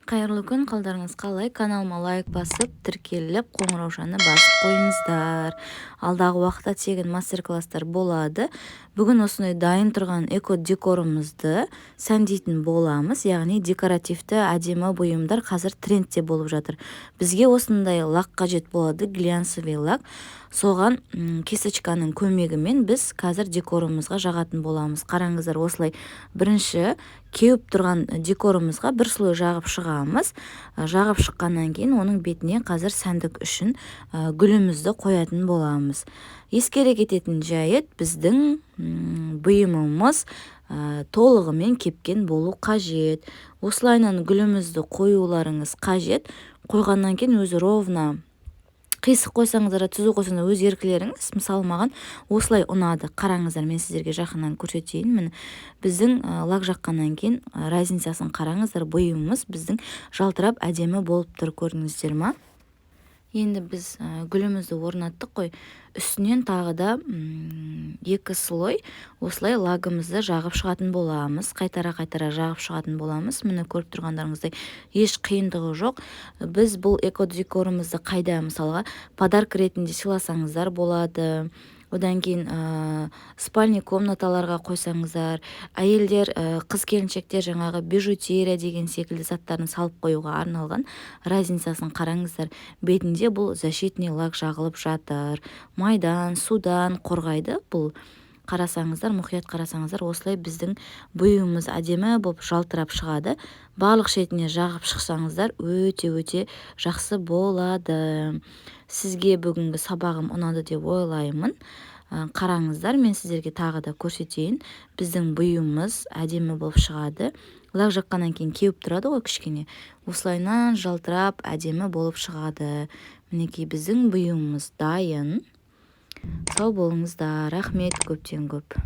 Қайырлы күн, қалдарыңыз қалай? Каналыма лайк басып, тіркеліп, қоңыраушаны басып қойыңыздар. Алдағы уақытта тегін мастер-класстар болады. Бүгін осындай дайын тұрған эко-декорымызды сәндейтін боламыз, яғни декоративті әдемі бұйымдар қазір трендте болып жатыр. Бізге осындай лак қажет болады, глянцевый лак. Соған кесочканың көмегімен біз қазір декорымызға жағатын боламыз. Қараңыздар, осылай бірінші кеуіп тұрған декорымызға бір слой жағып шығамыз. Жағып шыққаннан кейін оның бетіне қазір сәндік үшін гүлімізді қоятын боламыз. Ескере кететін жайт, біздің бұйымымыз толығымен кепкен болу қажет. Осылайынан гүлімізді қоюларыңыз қажет. Қойғаннан кейін өзі ровно қисық қойсаңыздар, түзу қойсаңыздар өз еркілеріңіз. Мысалы, маған осылай ұнады. Қараңыздар, мен сіздерге жақыннан көрсетейін. Міне, біздің лак жаққаннан кейін разницасын қараңыздар. Бұйымымыз біздің жалтырап әдемі болып тұр, көрдіңіздер ма? Енді біз гүлімізді орнаттық қой. Үстінен тағы да екі слой осылай лагымызды жағып шығатын боламыз. Қайтара жағып шығатын боламыз. Міне, көріп тұрғандарыңыздай еш қиындығы жоқ. Біз бұл эко-декорымызды қайда, мысалға, подарка ретінде сыйласаңыздар болады. Одан кейін спальный комнаталарға қойсаңыздар, әйелдер, қыз-келіншектер жаңағы бижутерия деген секілді заттарын салып қоюға арналған. Разницасын қараңыздар. Бетінде бұл защитный лак жағылып жатыр. Майдан, судан қорғайды. Бұл қарасаңыздар, мұқият қарасаңыздар, осылай біздің бұйымымыз әдемі болып жалтырап шығады. Барлық шетіне жағып шықсаңыздар, өте жақсы болады. Сізге бүгінгі сабағым ұнады деп ойлаймын. Қараңыздар, мен сіздерге тағы да көрсетейін. Біздің бұйымымыз әдемі болып шығады. Лак жаққаннан кейін кеуіп тұрады ғой кішкене. Осылайынан жалтырап әдемі болып шығады. Мінекей біздің бұйымымыз дайын. Сау болыңыздар. Рахмет көптен көп.